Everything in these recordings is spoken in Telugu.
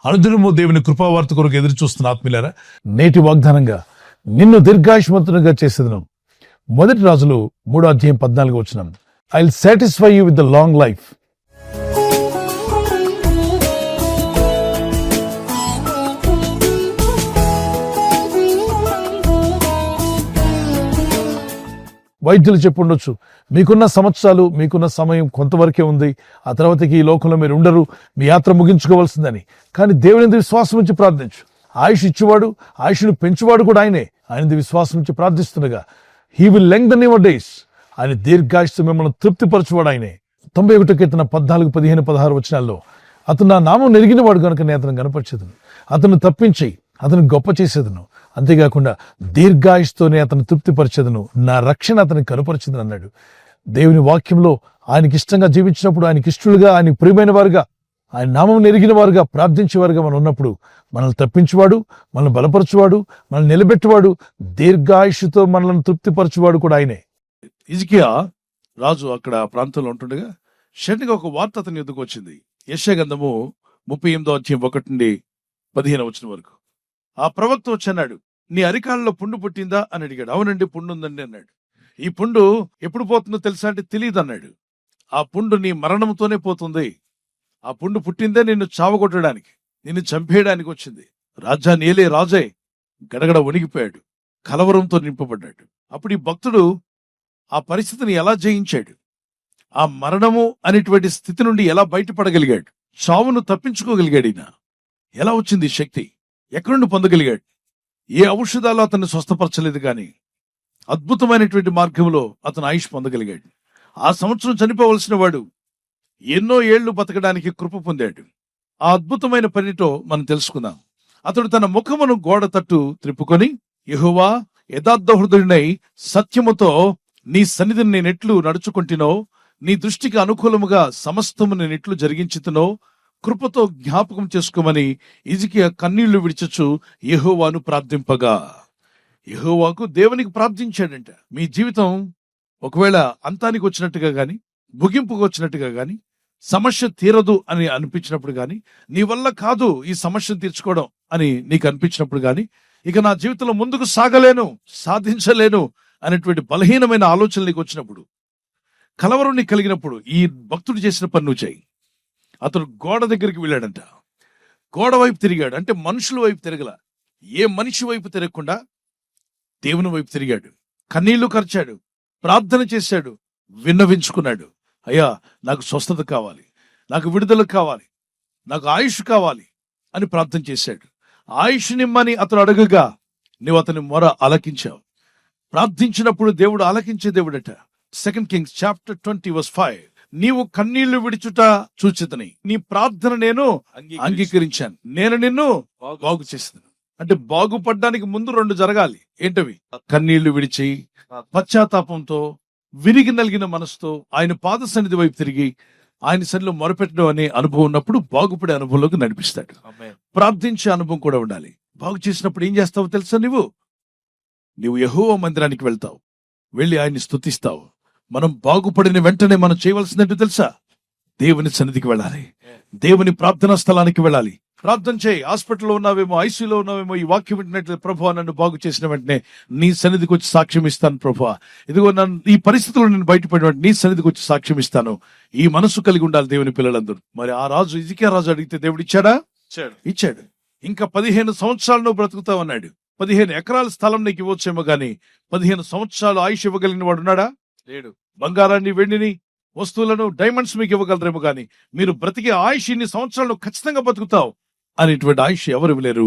అనుదినము దేవుని కృపావార్త కొరకు ఎదురు చూస్తున్న ఆత్మీయులారా, నేటి వాగ్దానంగా నిన్ను దీర్ఘాయుష్మంతునిగా చేసేదను. 1 రాజులు 3:14 I will satisfy you with the long life. వైద్యులు చెప్పుండొచ్చు, మీకున్న సంవత్సరాలు, మీకున్న సమయం కొంతవరకే ఉంది, ఆ తర్వాతకి ఈ లోకంలో మీరు ఉండరు, మీ యాత్ర ముగించుకోవాల్సిందని. కానీ దేవుని విశ్వాసం నుంచి ప్రార్థించు. ఆయుష్ ఇచ్చేవాడు, ఆయుష్ను పెంచువాడు కూడా ఆయనే. ఆయన విశ్వాసం నుంచి ప్రార్థిస్తుండగా హీ విల్ లెంగ్థెన్ యువర్ డేస్. ఆయన దీర్ఘాయుష్తో మిమ్మల్ని తృప్తిపరచువాడు ఆయనే. 91 కీర్తన 14, 15, 16 అతను నా నామం నెరిగినవాడు కనుక నేను అతను కనపరిచేదను, అతను తప్పించి అతను గొప్ప చేసేదను, అంతేకాకుండా దీర్ఘాయుస్తోనే అతను తృప్తిపరిచేదను, నా రక్షణ అతనికి కనుపరిచేదను అన్నాడు. దేవుని వాక్యంలో ఆయనకి ఇష్టంగా జీవించినప్పుడు, ఆయనకి ఇష్టలుగా, ఆయన ప్రియమైన వారుగా, ఆయన నామం నెరిగిన వారుగా, ప్రార్థించేవారుగా మనం ఉన్నప్పుడు మనల్ని తప్పించువాడు, మనల్ని బలపరచువాడు, మనల్ని నిలబెట్టువాడు, దీర్ఘాయుషుతో మనల్ని తృప్తిపరచువాడు కూడా ఆయనే. హిజ్కియా రాజు అక్కడ ప్రాంతంలో ఉంటుండగా షడ్గా ఒక వార్త అతని ఎదుకు వచ్చింది. యెషయా గ్రంథము 38:1-15 ఆ ప్రవక్త వచ్చి అన్నాడు, నీ అరికాళ్ళలో పుండు పుట్టిందా అని అడిగాడు. అవునండి, పుండు ఉందండి అన్నాడు. ఈ పుండు ఎప్పుడు పోతుందో తెలుసా అంటే తెలియదు అన్నాడు. ఆ పుండు నీ మరణంతోనే పోతుంది. ఆ పుండు పుట్టిందే నిన్ను చావగొట్టడానికి, నిన్ను చంపేయడానికి వచ్చింది. రాజ్యాన్ని ఏలే రాజే గడగడ వణిగిపోయాడు, కలవరంతో నింపబడ్డాడు. అప్పుడు ఈ భక్తుడు ఆ పరిస్థితిని ఎలా జయించాడు, ఆ మరణము అనేటువంటి స్థితి నుండి ఎలా బయటపడగలిగాడు, చావును తప్పించుకోగలిగాడు. ఈయన ఎలా వచ్చింది ఈ శక్తి, ఎక్కడి నుండి పొందగలిగాడు? ఏ ఔషధాలు అతన్ని స్వస్థపరచలేదు, కానీ అద్భుతమైనటువంటి మార్గంలో అతను ఆయుష్ పొందగలిగాడు. ఆ సంవత్సరం చనిపోవలసిన వాడు ఎన్నో ఏళ్లు బతకడానికి కృప పొందాడు. ఆ అద్భుతమైన పనితో మనం తెలుసుకుందాం. అతడు తన ముఖమును గోడ తట్టు త్రిప్పుకొని, యెహోవా, యథార్థ హృదయుడై సత్యముతో నీ సన్నిధిని నేనెట్లు నడుచుకుంటునో, నీ దృష్టికి అనుకూలముగా సమస్తము నేనెట్లు జరిగించుతునో కృపతో జ్ఞాపకం చేసుకోమని హిజ్కియా కన్నీళ్లు విడిచొచ్చు యెహోవాను ప్రార్థింపగా. యెహోవాకు, దేవునికి ప్రార్థించాడంట. మీ జీవితం ఒకవేళ అంతానికి వచ్చినట్టుగా గాని, ముగింపుకు వచ్చినట్టుగా గాని, సమస్య తీరదు అని అనిపించినప్పుడు గాని, నీ వల్ల కాదు ఈ సమస్యను తీర్చుకోవడం అని నీకు అనిపించినప్పుడు గాని, ఇక నా జీవితంలో ముందుకు సాగలేను, సాధించలేను అనేటువంటి బలహీనమైన ఆలోచనలు నీకు వచ్చినప్పుడు, కలవరం నీకు కలిగినప్పుడు, ఈ భక్తుడు చేసిన పని నువ్వు చేయి. అతడు గోడ దగ్గరికి వెళ్ళాడంట. గోడ వైపు తిరిగాడు, అంటే మనుషుల వైపు తిరగల, ఏ మనిషి వైపు తిరగకుండా దేవుని వైపు తిరిగాడు. కన్నీళ్లు కార్చాడు, ప్రార్థన చేశాడు, విన్నవించుకున్నాడు. అయ్యా, నాకు స్వస్థత కావాలి, నాకు విడుదల కావాలి, నాకు ఆయుష్ కావాలి అని ప్రార్థన చేశాడు. ఆయుష్ నిమ్మని అతను అడగగా నువ్వు అతని మొర ఆలకించావు. ప్రార్థించినప్పుడు దేవుడు ఆలకించే దేవుడట. 2 Kings 20:5 నీవు కన్నీళ్లు విడిచుట చూచితని, నీ ప్రార్థన నేను అంగీకరించాను, నేను నిన్ను బాగు చేస్తాను. అంటే బాగుపడ్డానికి ముందు 2 జరగాలి. ఏంటవి? కన్నీళ్లు విడిచి పశ్చాత్తాపంతో, విరిగి నలిగిన మనసుతో ఆయన పాద సన్నిధి వైపు తిరిగి ఆయన సన్నిధిలో మొరపెట్టడం అనే అనుభవం ఉన్నప్పుడు బాగుపడే అనుభవంలోకి నడిపిస్తాడు. ప్రార్థించే అనుభవం కూడా ఉండాలి. బాగు చేసినప్పుడు ఏం చేస్తావో తెలుసా? నీవు యెహోవా మందిరానికి వెళ్తావు, వెళ్ళి ఆయన్ని స్తుతిస్తావు. మనం బాగుపడిన వెంటనే మనం చేయవలసిందంటే తెలుసా? దేవుని సన్నిధికి వెళ్ళాలి, దేవుని ప్రార్థనా స్థలానికి వెళ్ళాలి. ప్రార్థన చేయి. హాస్పిటల్లో ఉన్నావేమో, ఐసీయూలో ఉన్నావేమో, ఈ వాక్యం వింటున్నట్లయితే, ప్రభువా నన్ను బాగు చేసిన వెంటనే నీ సన్నిధికి వచ్చి సాక్ష్యం ఇస్తాను. ప్రభువా, ఇదిగో నన్ను ఈ పరిస్థితుల్లో నేను బయటపడిన నీ సన్నిధికి వచ్చి సాక్ష్యం ఇస్తాను. ఈ మనసు కలిగి ఉండాలి దేవుని పిల్లలందరూ. మరి ఆ రాజు, హిజ్కియా రాజు అడిగితే దేవుడు ఇచ్చాడా? ఇచ్చాడు. ఇంకా 15 సంవత్సరాలు నువ్వు బ్రతుకుతావు అన్నాడు. 15 ఎకరాల స్థలం నీకు ఇవ్వచ్చేమో గానీ 15 సంవత్సరాలు ఆయుష్ ఇవ్వగలిగిన వాడు ఉన్నాడా? లేడు. బంగారాన్ని, వెండిని, వస్తువులను, డైమండ్స్ మీకు ఇవ్వగలరేమో గానీ మీరు బ్రతికే ఆయుష్ ఇన్ని సంవత్సరాలు ఖచ్చితంగా బతుకుతావు అనేటువంటి ఆయుష్ ఎవరు ఇవ్వలేరు.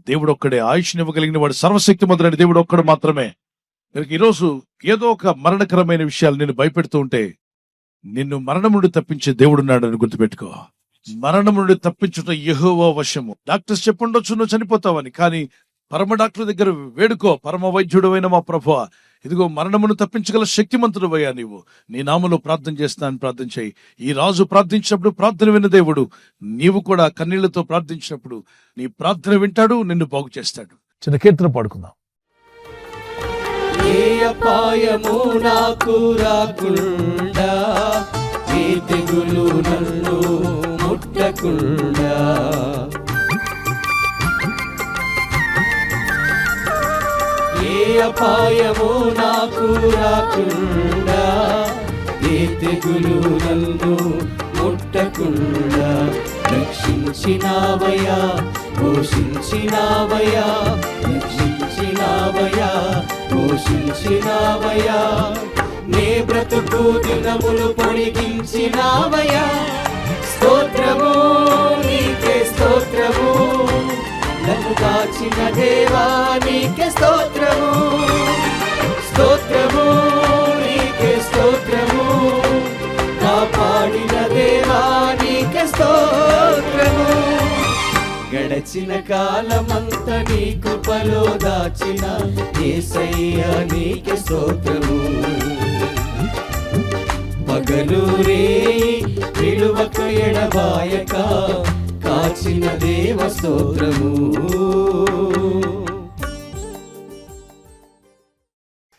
దేవుడు ఒక్కడే ఆయుష్ని ఇవ్వగలిగిన వాడు, సర్వశక్తిమంతుడైన దేవుడు ఒక్కడు మాత్రమే. ఈరోజు ఏదో ఒక మరణకరమైన విషయాలు నిన్ను భయపెడుతూ ఉంటే, నిన్ను మరణం నుండి తప్పించే దేవుడున్నాడని గుర్తుపెట్టుకో. మరణం నుండి తప్పించుట యెహోవా వశము. డాక్టర్స్ చెప్పుండొచ్చు నువ్వు చనిపోతావని, కానీ పరమ డాక్టర్ దగ్గర వేడుకో, పరమ వైద్యుడు అయిన మా ప్రభువా, ఇదిగో మరణమును తప్పించగల శక్తిమంతుడు అయ్యా, నీవు నీ నామములో ప్రార్థన చేస్తానని ప్రార్థన చేయి. ఈ రాజు ప్రార్థించినప్పుడు ప్రార్థన విన్న దేవుడు, నీవు కూడా కన్నీళ్లతో ప్రార్థించినప్పుడు నీ ప్రార్థన వింటాడు, నిన్ను బాగు చేస్తాడు. చిన్న కీర్తన పాడుకుందాం. ఏ అపాయము నాకు రాకుండా, ఏ తెగులు నన్ను ముట్టకుండా, అపాయము నాకు రాకుండా, ఏ తెగులు నన్ను ముట్టకుండా, రక్షించినావయ్యా, పోషించినావయ్యా, రక్షించినావయ్యా, పోషించినావయ్యా, నే బ్రతుకు దినములు పొడిగించినావయ్యా. స్తోత్రము నీకే స్తోత్రము, నన్ను కాచిన దేవా నీకే స్తోత్రము. స్తోత్రము నీకే స్తోత్రము, కాపాడిన దేవా నీకే స్తోత్రము. గడచిన కాలమంత నీ కృపలో దాచిన యేసయ్యా నీకే స్తోత్రము. పగలు రేయి విడువక ఎడబాయక కాచిన దేవ స్తోత్రము.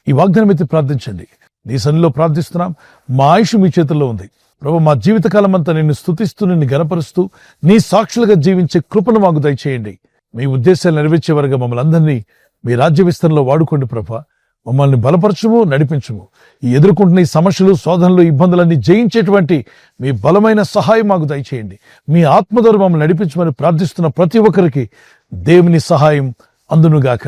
ఈ వాగ్దానం ఎత్తి ప్రార్థించండి. నీ సన్నిధిలో ప్రార్థిస్తున్నాం. మా ఆయుష్ మీ చేతుల్లో ఉంది ప్రభు. మా జీవితకాలం అంతా నిన్ను స్తుతిస్తూ, నిన్ను గణపరుస్తూ, నీ సాక్షులుగా జీవించే కృపను మాకు దయచేయండి. మీ ఉద్దేశాలు నెరవేర్చే వరకు మమ్మల్ని అందరినీ మీ రాజ్య విస్తరణలో వాడుకోండి ప్రభా. మమ్మల్ని బలపరచుము, నడిపించుము. ఈ ఎదుర్కొంటున్న ఈ సమస్యలు, శోధనలు, ఇబ్బందులన్నీ జయించేటువంటి మీ బలమైన సహాయం మాకు దయచేయండి. మీ ఆత్మ ద్వారా మమ్మల్ని నడిపించమని ప్రార్థిస్తున్న ప్రతి ఒక్కరికి దేవుని సహాయం అందునుగాక.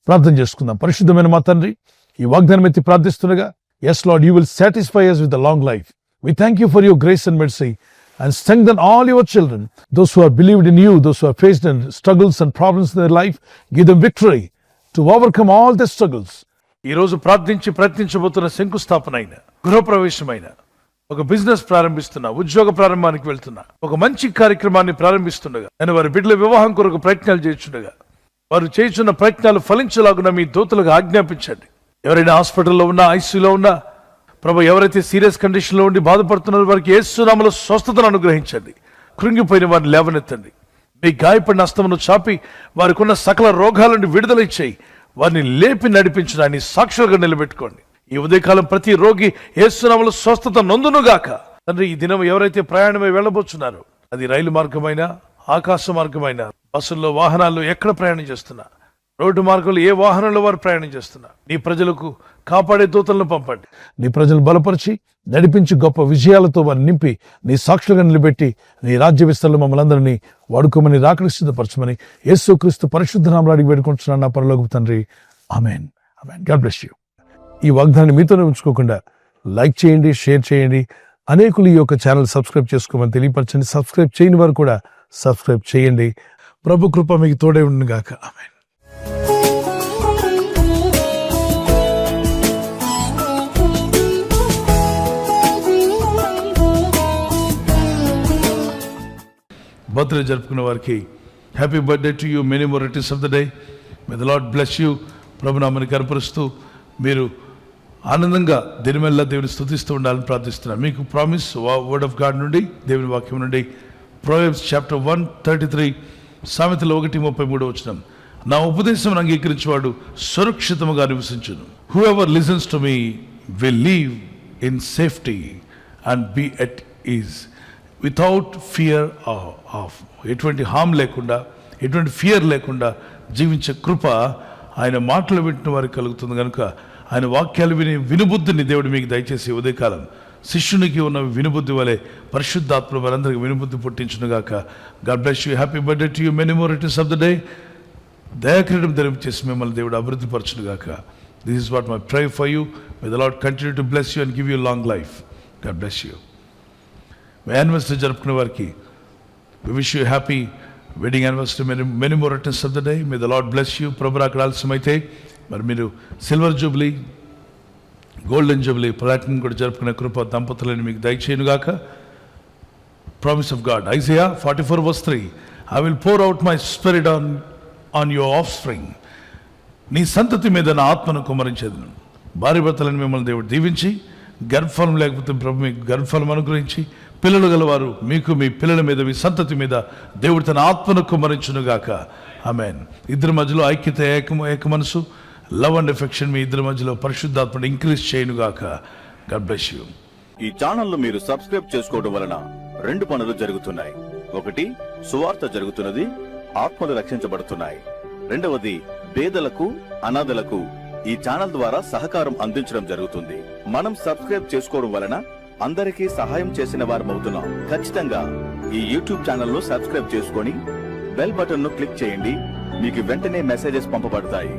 ప్రార్థన చేసుకుందాం. పరిశుద్ధమైన మా తండ్రి, ఈ వాగ్దానం ఎత్తి ప్రార్థిస్తుండగా, yes Lord, you will satisfy us with a long life. We thank you for your grace and mercy, and strengthen all your children, those who have believed in you, those who have faced struggles and problems in their life. Give them victory to overcome all their struggles. ఈ రోజు ప్రార్థించి ప్రయత్నించబోతున్న శంకుస్థాపన అయిన, గృహప్రవేశమైన, ఒక బిజినెస్ ప్రారంభిస్తున్నా, ఉద్యోగ ప్రారంభానికి వెళ్తున్నా, ఒక మంచి కార్యక్రమాన్ని ప్రారంభిస్తుండగా, నేను వారి బిడ్డల వివాహం కొరకు ప్రయత్నాలు చేస్తుండగా, వారు చేస్తున్న ప్రయత్నాలు ఫలించలాగున మీ దూతలకు ఆజ్ఞాపించండి. ఎవరైనా హాస్పిటల్లో ఉన్నా, ఐసీయూలో ఉన్నా ప్రభు, ఎవరైతే సీరియస్ కండిషన్ లో ఉండి బాధపడుతున్నారో వారికి యేసు నామములో స్వస్థతను అనుగ్రహించండి. కృంగిపోయిన వారిని లేవనెత్తండి. మీ గాయపడిన హస్తమును చాపి వారికి ఉన్న సకల రోగాల నుండి విడుదల ఇచ్చేయి. వారిని లేపి నడిపించడాన్ని సాక్షులుగా నిలబెట్టుకోండి. ఈ ఉదయకాలం ప్రతి రోగి యేసు నామములో స్వస్థత నొందునుగాక. తండ్రి, ఈ దినం ఎవరైతే ప్రయాణమై వెళ్ళబోతున్నారో, అది రైలు మార్గమైనా, ఆకాశ మార్గమైనా, బస్సుల్లో, వాహనాల్లో ఎక్కడ ప్రయాణం చేస్తున్నా, రోడ్డు మార్గంలో ఏ వాహనంలో వారు ప్రయాణం చేస్తున్నా, నీ ప్రజలకు కాపాడే దూతలను పంపండి. నీ ప్రజలు బలపరిచి నడిపించి గొప్ప విజయాలతో వారిని నింపి నీ సాక్షులుగా నిలబెట్టి నీ రాజ్య విస్తరణలో మమ్మల్ని అందరినీ వాడుకోమని, రాకడికి సిద్ధపరచమని యేసుక్రీస్తు పరిశుద్ధ నామములో అడిగి వేడుకుంటున్నాను నా పరలోకపు తండ్రి. Amen. Amen. God bless you. ఈ వాగ్దానాన్ని మీతోనే ఉంచుకోకుండా లైక్ చేయండి, షేర్ చేయండి. అనేకులు ఈ యొక్క ఛానల్ సబ్స్క్రైబ్ చేసుకోమని తెలియపరచండి. సబ్స్క్రైబ్ చేయని వారు కూడా సబ్స్క్రైబ్ చేయండి. ప్రభు కృప మీకు తోడే ఉండును గాక. ఆమేన్. బర్త్డే జరుపుకున్న వారికి happy birthday to you, many more returns of the day. May the lord bless you. ప్రభునామని కనపరుస్తూ మీరు ఆనందంగా దినమెల్లా దేవుని స్తుతిస్తూ ఉండాలని ప్రార్థిస్తున్నాను. మీకు ప్రామిస్ వర్డ్ ఆఫ్ గాడ్ నుండి, దేవుని వాక్యం నుండి, ప్రొవెర్బ్స్ చాప్టర్ 1:33, సామెతలు 1:33 వచనం. నా ఉపదేశం అంగీకరించేవాడు సురక్షితముగా నివసించును. Whoever listens to me will live in safety and be at ease without fear of. ఎటువంటి హామ్ లేకుండా, ఎటువంటి ఫియర్ లేకుండా జీవించే కృప ఆయన మాటలు వింటున్న వారికి కలుగుతుంది. కనుక ఆయన వాక్యాలు విని వినుబుద్ధిని దేవుడు మీకు దయచేసి ఉదయకాలం శిష్యునికి ఉన్న వినుబుద్ధి వలె పరిశుద్ధాత్మ వారందరికీ వినుబుద్ధి పుట్టించునుగాక. God bless you. Happy birthday to you, many more returns of the day. దయాక్రీడం ధరించేసి మిమ్మల్ని దేవుడు అభివృద్ధి పరచునుగాక. This is what my pray for you. May the lord continue to bless you and give you long life. God bless you. Anniversary జరుపుకునే వారికి we wish you a happy wedding anniversary, many more returns of the day. May the Lord bless you. ప్రభు అక్కడ ఆలస్యమైతే మరి మీరు silver jubilee, golden jubilee, platinum కూడా జరుపుకునే కృప దంపతులని మీకు దయచేయునుగాక. Promise of God, Isaiah 44:3, I will pour out my spirit on your offspring. నీ సంతతి మీద నా ఆత్మను కుమ్మరించేదను. భార్య భర్తలను మిమ్మల్ని దేవుడు దీవించి, గర్భఫలం లేకపోతే ప్రభు మీకు గర్భఫలం అనుగ్రహించి, పిల్లలు గలవారు మీకు మీ పిల్లల మీద, మీ సంతతి మీద దేవుడు తన ఆత్మను కుమ్మరించునుగాక. ఆమేన్. ఇద్దరి మధ్యలో ఐక్యత, ఏక మనసు, లవ్ అండ్ ఎఫెక్షన్ మీ ఇద్దరి మధ్యలో పరిశుద్ధాత్మను ఇంక్రీజ్ చేయనుగాక. God bless you. ఈ ఛానల్ మీరు సబ్స్క్రైబ్ చేసుకోవడం వలన 2 పనులు జరుగుతున్నాయి. ఒకటి, సువార్త జరుగుతున్నది, ఆత్మలు రక్షించబడుతున్నాయి. రెండవది, పేదలకు, అనాథలకు ఈ ఛానల్ ద్వారా సహకారం అందించడం జరుగుతుంది. మనం సబ్స్క్రైబ్ చేసుకోవడం వలన అందరికీ సహాయం చేసిన వారమవుతున్నాం. ఖచ్చితంగా ఈ యూట్యూబ్ ఛానల్ ను సబ్స్క్రైబ్ చేసుకొని బెల్ బటన్ ను క్లిక్ చేయండి. మీకు వెంటనే మెసేజెస్ పంపబడతాయి.